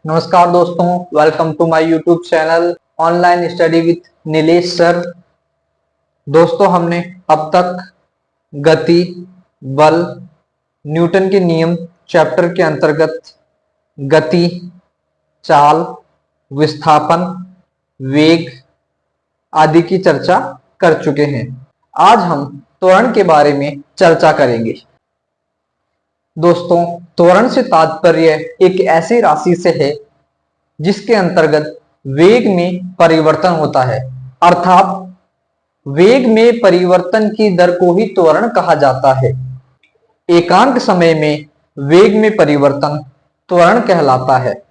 नमस्कार दोस्तों, welcome to my YouTube channel online study with Nilesh sir. दोस्तों, हमने अब तक गति, बल, न्यूटन के नियम चैप्टर के अंतर्गत गति, चाल, विस्थापन, वेग आदि की चर्चा कर चुके हैं। आज हम त्वरण के बारे में चर्चा करेंगे। दोस्तों, त्वरण से तात्पर्य एक ऐसी राशि से है जिसके अंतर्गत वेग में परिवर्तन होता है, अर्थात वेग में परिवर्तन की दर को ही त्वरण कहा जाता है। एकांक समय में वेग में परिवर्तन त्वरण कहलाता है।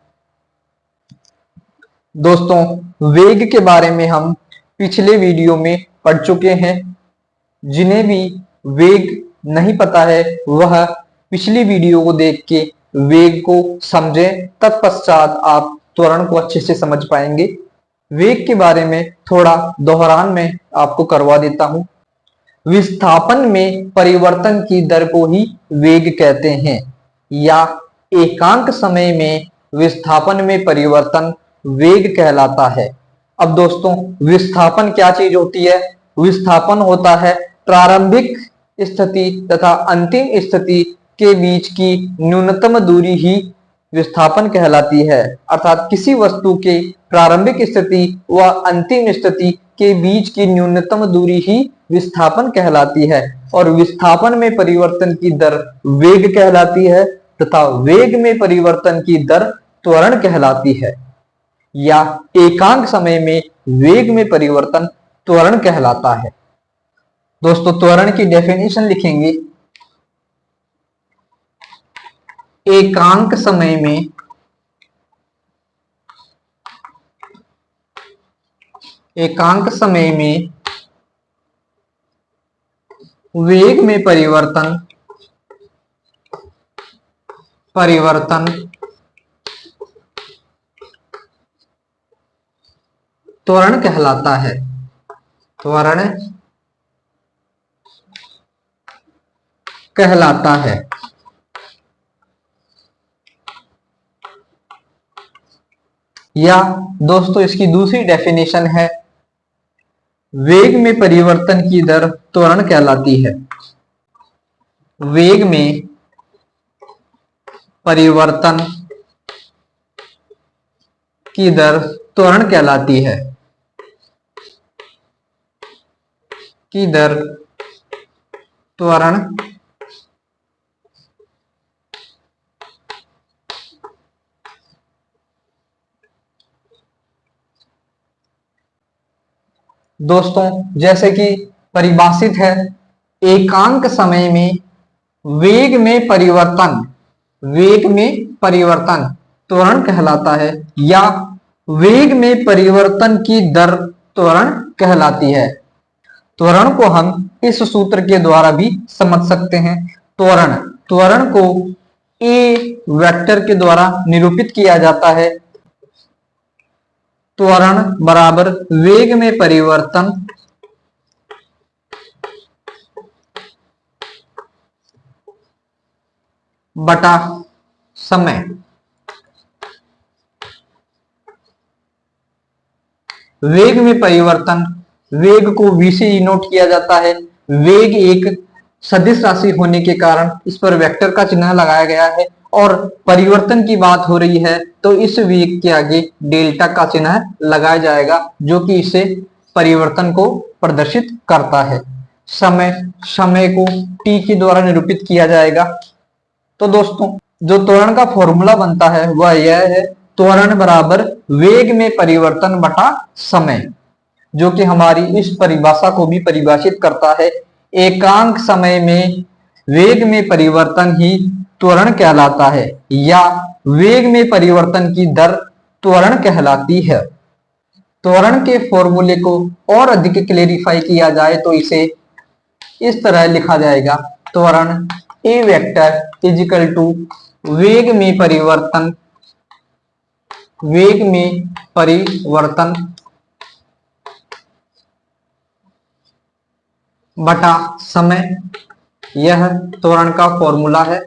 दोस्तों, वेग के बारे में हम पिछले वीडियो में पढ़ चुके हैं। जिन्हें भी वेग नहीं पता है वह पिछली वीडियो को देख के वेग को समझें, तत्पश्चात आप त्वरण को अच्छे से समझ पाएंगे। वेग के बारे में थोड़ा दोहरान में आपको करवा देता हूं। विस्थापन में परिवर्तन की दर को ही वेग कहते हैं, या एकांक समय में विस्थापन में परिवर्तन वेग कहलाता है। अब दोस्तों, विस्थापन क्या चीज होती है? विस्थापन होता है प्रारंभिक स्थिति तथा अंतिम स्थिति के बीच की न्यूनतम दूरी ही विस्थापन कहलाती है। अर्थात किसी वस्तु के प्रारंभिक स्थिति व अंतिम स्थिति के बीच की न्यूनतम दूरी ही विस्थापन कहलाती है, और विस्थापन में परिवर्तन की दर वेग कहलाती है तथा वेग में परिवर्तन की दर त्वरण कहलाती है, या एकांक समय में वेग में परिवर्तन त्वरण कहलाता है। दोस्तों, त्वरण की डेफिनेशन लिखेंगे। एकांक समय में वेग में परिवर्तन त्वरण कहलाता है। त्वरण कहलाता है। या दोस्तों, इसकी दूसरी डेफिनेशन है, वेग में परिवर्तन की दर त्वरण कहलाती है। वेग में परिवर्तन की दर त्वरण कहलाती है। की दर त्वरण दोस्तों, जैसे कि परिभाषित है, एकांक समय में वेग में परिवर्तन त्वरण कहलाता है, या वेग में परिवर्तन की दर त्वरण कहलाती है। त्वरण को हम इस सूत्र के द्वारा भी समझ सकते हैं। त्वरण को ए वेक्टर के द्वारा निरूपित किया जाता है। त्वरण बराबर वेग में परिवर्तन बटा समय। वेग में परिवर्तन, वेग को v से डिनोट किया जाता है। वेग एक सदिश राशि होने के कारण इस पर वेक्टर का चिन्ह लगाया गया है, और परिवर्तन की बात हो रही है तो इस वेग के आगे डेल्टा का चिन्ह लगाया जाएगा, जो कि इसे परिवर्तन को प्रदर्शित करता है। समय को t के द्वारा निरूपित किया जाएगा। तो दोस्तों, जो त्वरण का फॉर्मूला बनता है वह यह है, त्वरण बराबर वेग में परिवर्तन बटा समय, जो कि हमारी इस परिभाषा को भी परिभाषित करता है। एकांक समय में वेग में परिवर्तन ही त्वरण कहलाता है, या वेग में परिवर्तन की दर त्वरण कहलाती है। त्वरण के फॉर्मूले को और अधिक क्लेरिफाई किया जाए तो इसे इस तरह लिखा जाएगा, त्वरण ए वेक्टर इजिकल टू वेग में परिवर्तन बटा समय। यह त्वरण का फॉर्मूला है।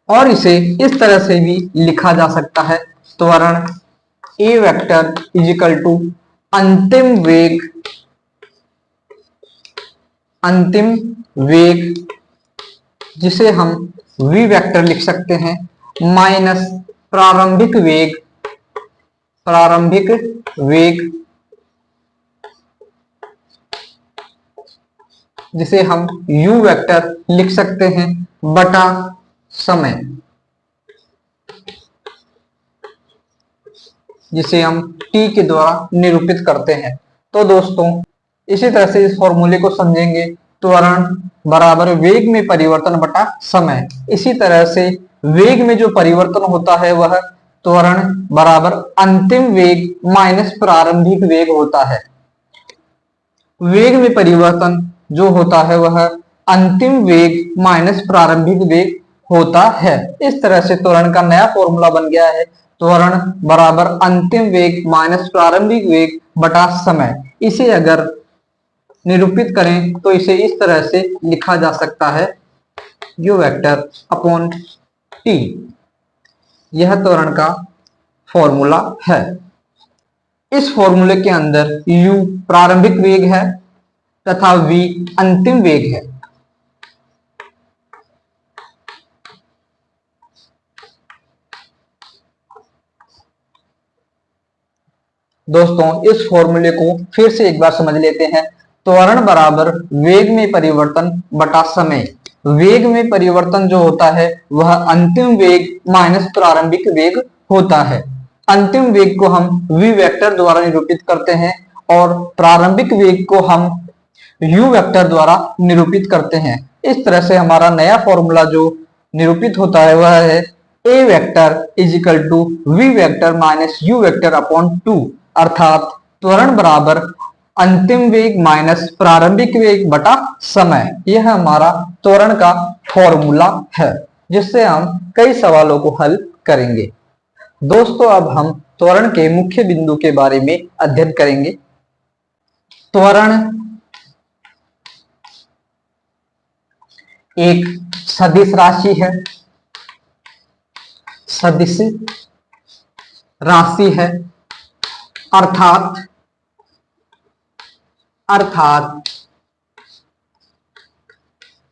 और इसे इस तरह से भी लिखा जा सकता है, त्वरण ए वेक्टर इज इक्वल टू अंतिम वेग जिसे हम v वेक्टर लिख सकते हैं, माइनस प्रारंभिक वेग जिसे हम u वेक्टर लिख सकते हैं, बटा समय जिसे हम t के द्वारा निरूपित करते हैं। तो दोस्तों इसी तरह से इस फॉर्मूले को समझेंगे, त्वरण बराबर वेग में परिवर्तन बटा समय। इसी तरह से वेग में जो परिवर्तन होता है वह त्वरण बराबर अंतिम वेग माइनस प्रारंभिक वेग होता है। वेग में परिवर्तन जो होता है वह अंतिम वेग माइनस प्रारंभिक वेग होता है। इस तरह से त्वरण का नया फॉर्मूला बन गया है, त्वरण बराबर अंतिम वेग माइनस प्रारंभिक वेग बटा समय। इसे अगर निरूपित करें तो इसे इस तरह से लिखा जा सकता है, u वेक्टर अपॉन t। यह त्वरण का फॉर्मूला है। इस फॉर्मूले के अंदर u प्रारंभिक वेग है तथा v अंतिम वेग है। दोस्तों इस फॉर्मूले को फिर से एक बार समझ लेते हैं, त्वरण बराबर वेग में परिवर्तन बटा समय। वेग में परिवर्तन जो होता है वह अंतिम वेग माइनस प्रारंभिक वेग होता है। अंतिम वेग को हम v वेक्टर द्वारा निरूपित करते हैं और प्रारंभिक वेग को हम u वेक्टर द्वारा निरूपित करते हैं। इस तरह से हमारा नया फॉर्मूला जो निरूपित होता है वह है a vector is equal to v vector minus u vector upon 2, अर्थात त्वरण बराबर अंतिम वेग माइनस प्रारंभिक वेग बटा समय। यह हमारा त्वरण का फॉर्मूला है जिससे हम कई सवालों को हल करेंगे। दोस्तों अब हम त्वरण के मुख्य बिंदु के बारे में अध्ययन करेंगे। त्वरण एक सदिश राशि है, सदिश राशि है अर्थात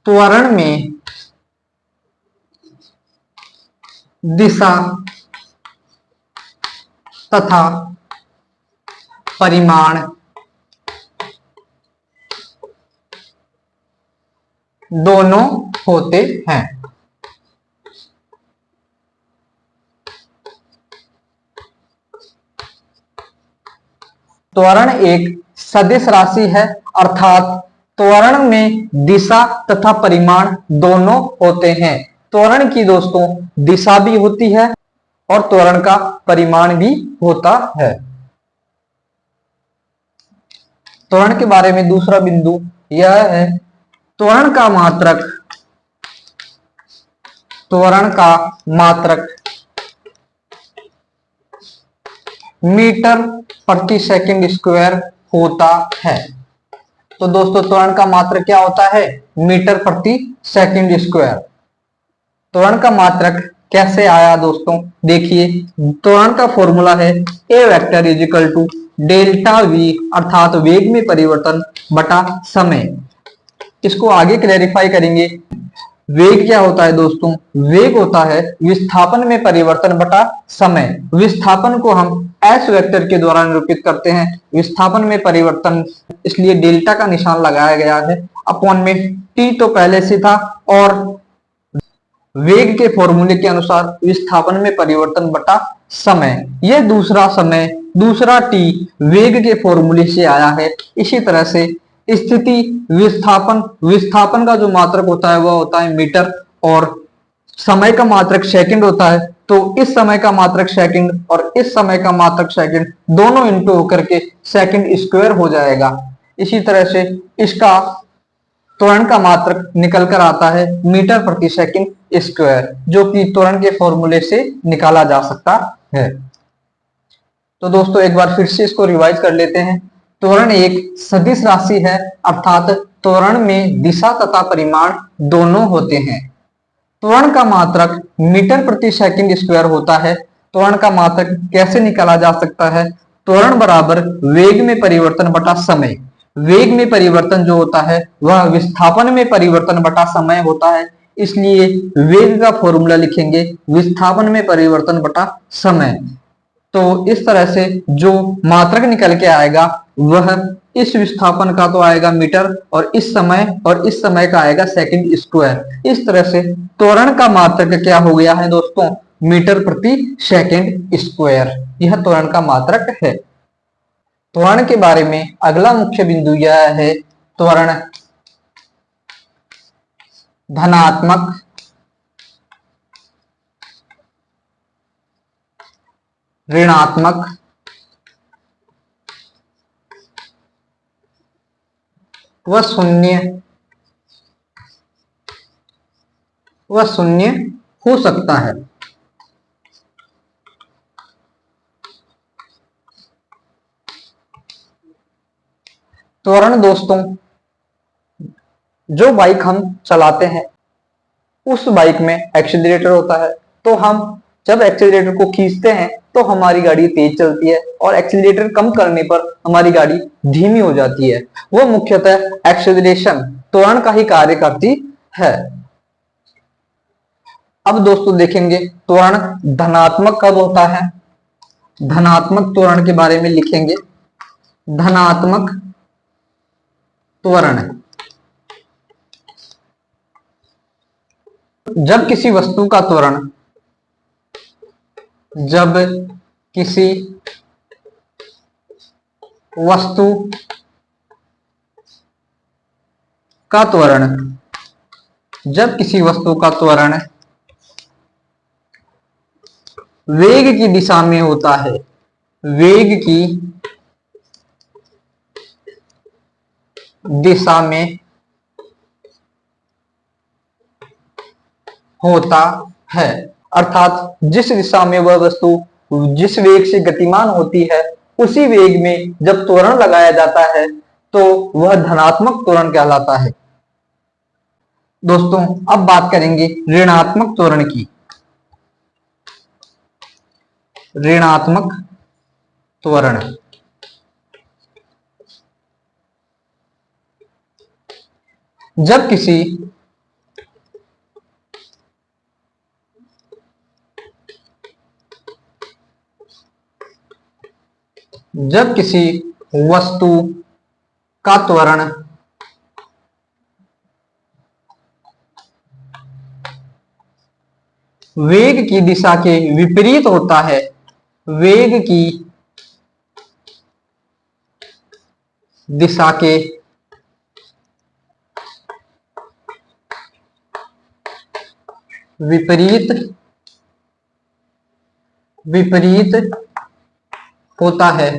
त्वरण में दिशा तथा परिमाण दोनों होते हैं। त्वरण एक सदिश राशि है अर्थात त्वरण में दिशा तथा परिमाण दोनों होते हैं। त्वरण की दोस्तों दिशा भी होती है और त्वरण का परिमाण भी होता है। त्वरण के बारे में दूसरा बिंदु यह है, त्वरण का मात्रक मीटर प्रति सेकंड स्क्वायर होता है। तो दोस्तों त्वरण का मात्रक क्या होता है? मीटर प्रति सेकंड स्क्वायर। त्वरण का मात्रक कैसे आया दोस्तों? देखिए, त्वरण का फॉर्मूला है a vector is equal to delta v, अर्थात वेग में परिवर्तन बटा समय। इसको आगे क्लैरिफाई करेंगे। वेग क्या होता है दोस्तों? वेग होता है विस्थापन में परिवर्तन बटा समय। विस्थापन को हम एस वेक्टर के द्वारा निरूपित करते हैं, विस्थापन में परिवर्तन, इसलिए डेल्टा का निशान लगाया गया है। अपॉन में टी तो पहले से था और वेग के फॉर्मूले के अनुसार विस्थापन में परिवर्तन बटा समय। यह दूसरा समय, दूसरा टी वेग के फॉर्मूले से आया है। इसी तरह से स्थिति, विस्थापन का जो मात्रक होता है वह होता है मीटर और समय का मात्रक सेकंड होता है। तो इस समय का मात्रक सेकंड और इस समय का मात्रक सेकंड दोनों इंटू होकर के सेकंड स्क्वायर हो जाएगा। इसी तरह से इसका त्वरण का मात्रक निकल कर आता है मीटर प्रति सेकंड स्क्वायर, जो कि त्वरण के फॉर्मूले से निकाला जा सकता है। तो दोस्तों एक बार फिर से इसको रिवाइज कर लेते हैं। त्वरण एक सदिश राशि है अर्थात त्वरण में दिशा तथा परिमाण दोनों होते हैं। त्वरण का मात्रक मीटर प्रति सेकंड स्क्वायर होता है। त्वरण का मात्रक कैसे निकाला जा सकता है? त्वरण बराबर वेग में परिवर्तन बटा समय। वेग में परिवर्तन जो होता है वह विस्थापन में परिवर्तन बटा समय होता है, इसलिए वेग का फॉर्मूला लिखेंगे विस्थापन में परिवर्तन बटा समय। तो इस तरह से जो मात्रक निकल के आएगा वह इस विस्थापन का तो आएगा मीटर और इस समय का आएगा सेकंड स्क्वायर। इस तरह से त्वरण का मात्रक क्या हो गया है दोस्तों? मीटर प्रति सेकंड स्क्वायर। यह त्वरण का मात्रक है। त्वरण के बारे में अगला मुख्य बिंदु यह है, त्वरण धनात्मक ऋणात्मक व शून्य हो सकता है। त्वरण दोस्तों, जो बाइक हम चलाते हैं उस बाइक में एक्सीलरेटर होता है, तो हम जब एक्सीलरेटर को खींचते हैं तो हमारी गाड़ी तेज चलती है और एक्सीलरेटर कम करने पर हमारी गाड़ी धीमी हो जाती है। वो मुख्यतः एक्सीलरेशन त्वरण का ही कार्य करती है। अब दोस्तों देखेंगे त्वरण धनात्मक कब होता है। धनात्मक त्वरण के बारे में लिखेंगे। धनात्मक त्वरण जब किसी वस्तु का त्वरण जब किसी वस्तु का त्वरण वेग की दिशा में होता है, वेग की दिशा में होता है, अर्थात जिस दिशा में वह वस्तु जिस वेग से गतिमान होती है उसी वेग में जब त्वरण लगाया जाता है तो वह धनात्मक त्वरण कहलाता है। दोस्तों अब बात करेंगे ऋणात्मक त्वरण की। ऋणात्मक त्वरण जब किसी वस्तु का त्वरण वेग की दिशा के विपरीत होता है, वेग की दिशा के विपरीत होता है,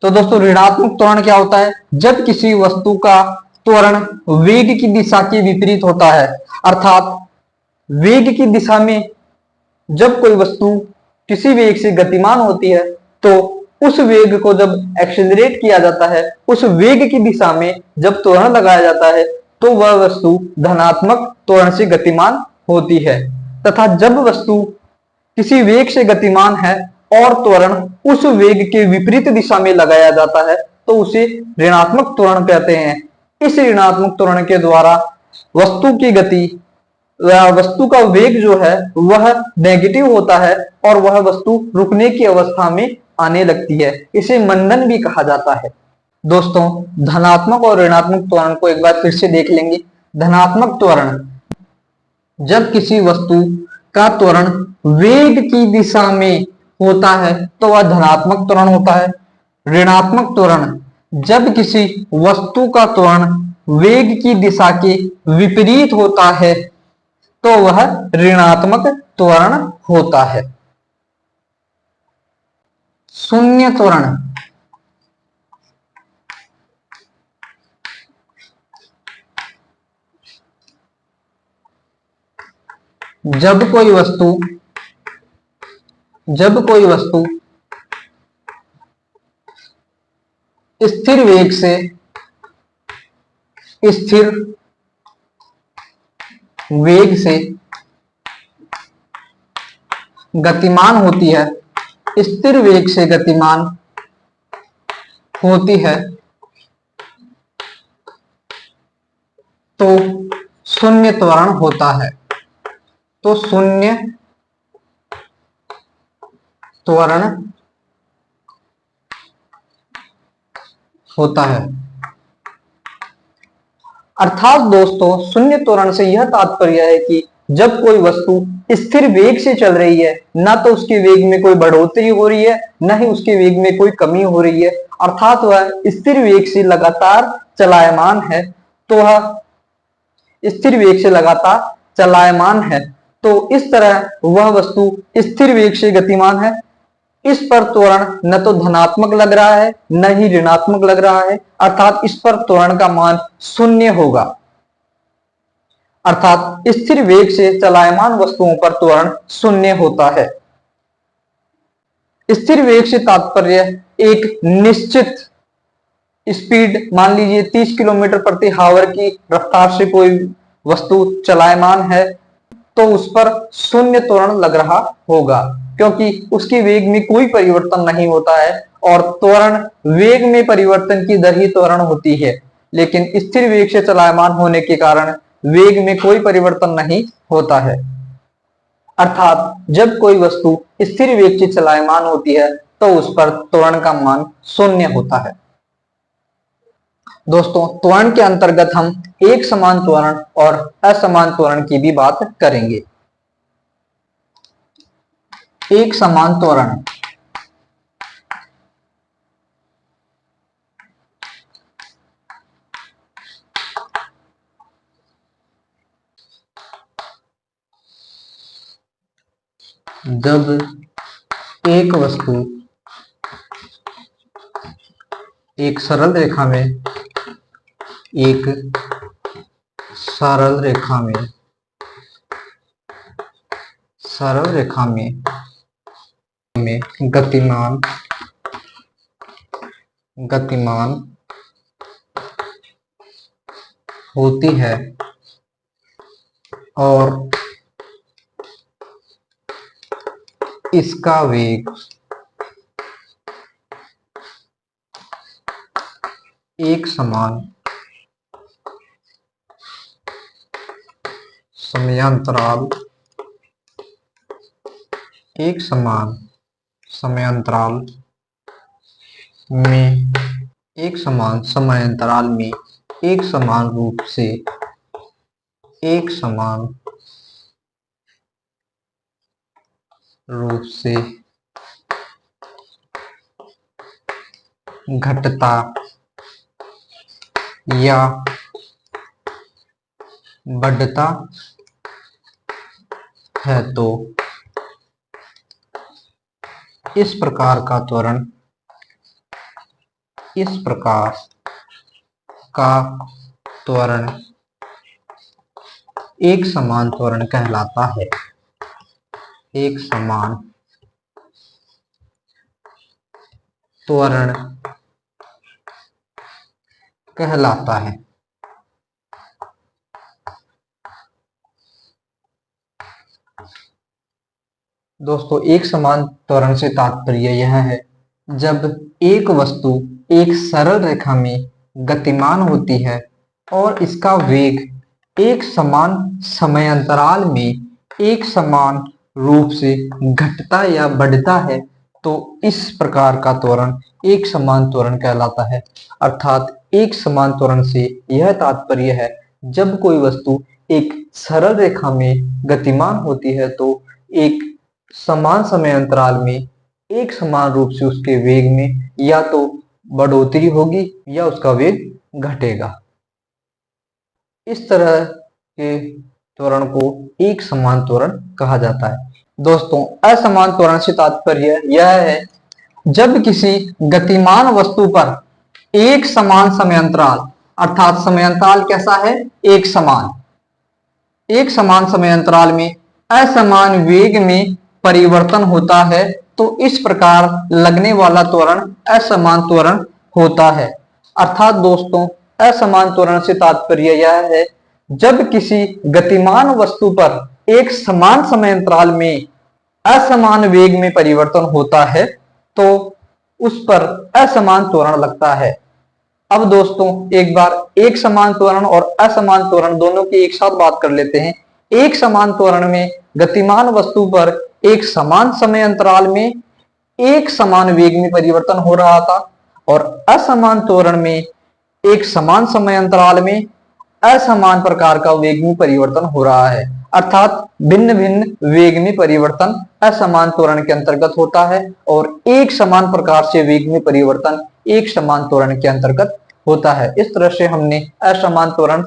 तो दोस्तों ऋणात्मक त्वरण क्या होता है? जब किसी वस्तु का त्वरण वेग की दिशा के विपरीत होता है, अर्थात वेग की दिशा में जब कोई वस्तु किसी वेग से गतिमान होती है तो उस वेग को जब एक्सेलरेट किया जाता है, उस वेग की दिशा में जब त्वरण लगाया जाता है तो वह वस्तु धनात्मक त्वरण से गतिमान होती है, तथा जब वस्तु किसी वेग से गतिमान है और त्वरण उस वेग के विपरीत दिशा में लगाया जाता है तो उसे ऋणात्मक त्वरण कहते हैं। इस ऋणात्मक त्वरण के द्वारा वस्तु की गति, वस्तु का वेग जो है वह नेगेटिव होता है और वह वस्तु रुकने की अवस्था में आने लगती है। इसे मंदन भी कहा जाता है। दोस्तों धनात्मक और ऋणात्मक त्वरण को एक बार फिर से देख लेंगे। धनात्मक त्वरण जब किसी वस्तु का त्वरण वेग की दिशा में होता है तो वह धनात्मक त्वरण होता है। ऋणात्मक त्वरण जब किसी वस्तु का त्वरण वेग की दिशा के विपरीत होता है तो वह ऋणात्मक त्वरण होता है। शून्य त्वरण जब कोई वस्तु स्थिर वेग से स्थिर वेग से गतिमान होती है, स्थिर वेग से गतिमान होती है, तो शून्य त्वरण होता है। तो शून्य त्वरण होता है। अर्थात दोस्तों शून्य त्वरण से यह तात्पर्य है कि जब कोई वस्तु स्थिर वेग से चल रही है, ना तो उसके वेग में कोई बढ़ोतरी हो रही है, ना ही उसके वेग में कोई कमी हो रही है, अर्थात वह स्थिर वेग से लगातार चलायमान है, तो वह स्थिर वेग से लगातार चलायमान है, तो इस तरह वह वस्तु स्थिर वेग से गतिमान है। इस पर त्वरण न तो धनात्मक लग रहा है न ही ऋणात्मक लग रहा है, अर्थात इस पर त्वरण का मान शून्य होगा। अर्थात स्थिर वेग से चलायमान वस्तुओं पर त्वरण शून्य होता है। स्थिर वेग से तात्पर्य एक निश्चित स्पीड, मान लीजिए 30 किलोमीटर प्रति हावर की रफ्तार से कोई वस्तु चलायमान है, तो उस पर शून्य त्वरण लग रहा होगा, क्योंकि उसके वेग में कोई परिवर्तन नहीं होता है, और त्वरण वेग में परिवर्तन की दर ही त्वरण होती है। लेकिन स्थिर वेग से चलायमान होने के कारण वेग में कोई परिवर्तन नहीं होता है। अर्थात जब कोई वस्तु स्थिर वेग से चलायमान होती है तो उस पर त्वरण का मान शून्य होता है। दोस्तों त्वरण के अंतर्गत हम एक समान त्वरण और असमान त्वरण की भी बात करेंगे। एक समान त्वरण जब एक वस्तु एक सरल रेखा में गतिमान होती है और इसका वेग एक समान समयांतराल में एक समान रूप से घटता या बढ़ता है, तो इस प्रकार का त्वरण एक समान त्वरण कहलाता है। एक समान त्वरण कहलाता है। दोस्तों एक समान त्वरण से तात्पर्य यह है जब एक वस्तु एक सरल रेखा में गतिमान होती है और इसका वेग एक समान समयांतराल में एक समान रूप से घटता या बढ़ता है, तो इस प्रकार का त्वरण एक समान त्वरण कहलाता है। अर्थात एक समान त्वरण से यह तात्पर्य है जब कोई वस्तु एक सरल रेखा में गतिमान होती है तो एक समान समय अंतराल में एक समान रूप से उसके वेग में या तो बढ़ोतरी होगी या उसका वेग घटेगा। इस तरह के त्वरण को एक समान त्वरण कहा जाता है। दोस्तों असमान त्वरण से तात्पर्य यह है जब किसी गतिमान वस्तु पर एक समान समय अंतराल, अर्थात समय अंतराल कैसा है, एक समान समय अंतराल में असमान वेग में परिवर्तन होता है, तो इस प्रकार लगने वाला त्वरण असमान त्वरण होता है। अर्थात दोस्तों असमान त्वरण से तात्पर्य यह है जब किसी गतिमान वस्तु पर एक समान समय अंतराल में असमान वेग में परिवर्तन होता है तो उस पर असमान त्वरण लगता है। अब दोस्तों एक बार एक समान त्वरण और असमान त्वरण दोनों की एक साथ बात कर लेते हैं। एक समान त्वरण में गतिमान वस्तु पर एक समान समय अंतराल में एक समान वेग में परिवर्तन हो रहा था और असमान त्वरण में एक समान समय अंतराल में असमान प्रकार का वेग में परिवर्तन हो रहा है, अर्थात भिन्न भिन्न वेग में परिवर्तन असमान त्वरण के अंतर्गत होता है और एक समान प्रकार से वेग में परिवर्तन एक समान त्वरण के अंतर्गत होता है। इस तरह से हमने असमान त्वरण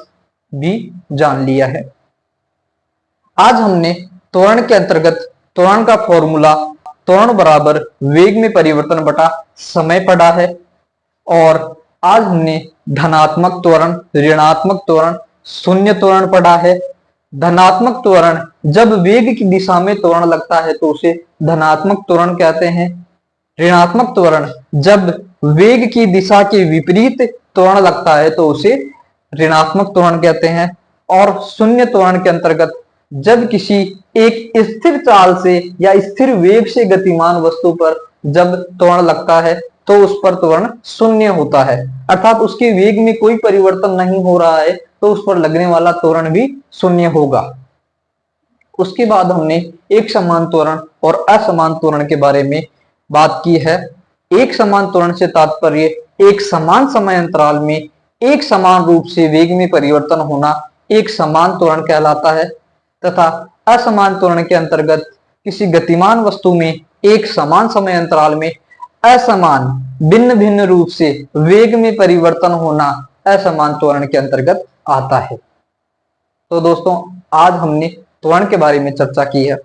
भी जान लिया है। आज हमने त्वरण के अंतर्गत त्वरण का फॉर्मूला त्वरण बराबर वेग में परिवर्तन बटा समय पढ़ा है और आज हमने धनात्मक त्वरण, ऋणात्मक त्वरण, शून्य त्वरण पढ़ा है। धनात्मक त्वरण जब वेग की दिशा में त्वरण लगता है तो उसे धनात्मक त्वरण कहते हैं। ऋणात्मक त्वरण जब वेग की दिशा के विपरीत त्वरण लगता है तो उसे ऋणात्मक त्वरण कहते हैं। और शून्य त्वरण के अंतर्गत जब किसी एक स्थिर चाल से या स्थिर वेग से गतिमान वस्तु पर जब त्वरण लगता है तो उस पर त्वरण शून्य होता है, अर्थात उसके वेग में कोई परिवर्तन नहीं हो रहा है तो उस पर लगने वाला त्वरण भी शून्य होगा। उसके बाद हमने एक समान त्वरण और असमान त्वरण के बारे में बात की है। एक समान त्वरण से तात्पर्य एक समान समय अंतराल में एक समान रूप से वेग में परिवर्तन होना एक समान त्वरण कहलाता है तथा असमान त्वरण के अंतर्गत किसी गतिमान वस्तु में एक समान समय अंतराल में असमान भिन्न भिन्न रूप से वेग में परिवर्तन होना असमान त्वरण के अंतर्गत आता है। तो दोस्तों आज हमने त्वरण के बारे में चर्चा की है।